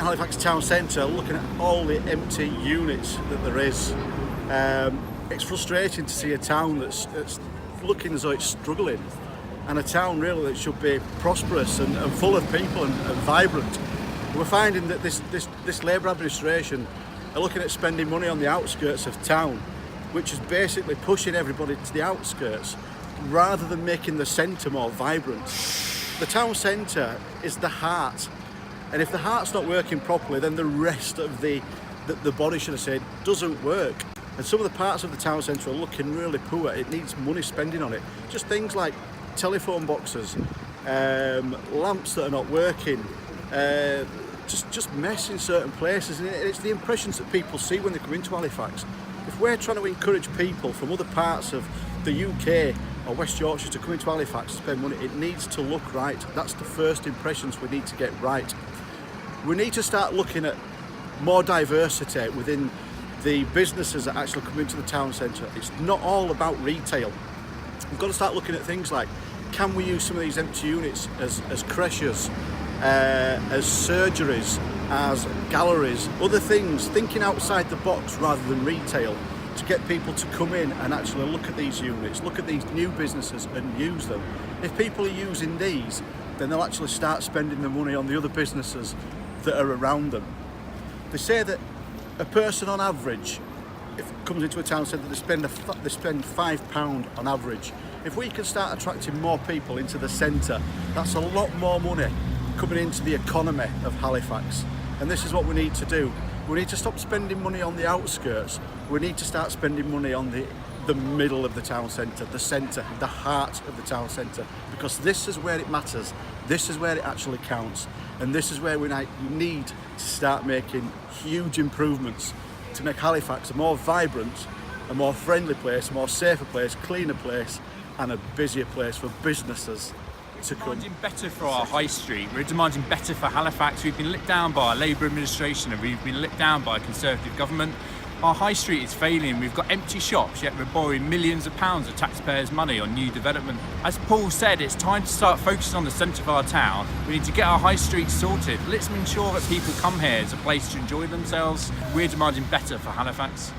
Halifax town centre, looking at all the empty units that there is. It's frustrating to see a town that's looking as though it's struggling, and a town really that should be prosperous and full of people and vibrant. We're finding that this Labour administration are looking at spending money on the outskirts of town, which is basically pushing everybody to the outskirts rather than making the centre more vibrant. The town centre is the heart, and if the heart's not working properly, then the rest of the body, should I say, doesn't work. And some of the parts of the town centre are looking really poor. It needs money spending on it. Just things like telephone boxes, lamps that are not working, just mess in certain places. And it's the impressions that people see when they come into Halifax. If we're trying to encourage people from other parts of the UK or West Yorkshire to come into Halifax to spend money, it needs to look right. That's the first impressions we need to get right. We need to start looking at more diversity within the businesses that actually come into the town centre. It's not all about retail. We've got to start looking at things like, can we use some of these empty units as creches, as surgeries, as galleries, other things, thinking outside the box rather than retail, to get people to come in and actually look at these units, look at these new businesses and use them. If people are using these, then they'll actually start spending the money on the other businesses that are around them. They say that a person on average, if it comes into a town centre, they spend £5 on average. If we can start attracting more people into the centre, that's a lot more money coming into the economy of Halifax. And this is what we need to do. We need to stop spending money on the outskirts. We need to start spending money on the middle of the town centre, the heart of the town centre, because this is where it matters. This is where it actually counts. And this is where we need to start making huge improvements to make Halifax a more vibrant, a more friendly place, a more safer place, cleaner place, and a busier place for businesses to come. We're demanding better for our high street. We're demanding better for Halifax. We've been let down by our Labour administration and we've been let down by a Conservative government. Our high street is failing. We've got empty shops, yet we're borrowing millions of pounds of taxpayers' money on new development. As Paul said, it's time to start focusing on the centre of our town. We need to get our high street sorted. Let's ensure that people come here as a place to enjoy themselves. We're demanding better for Halifax.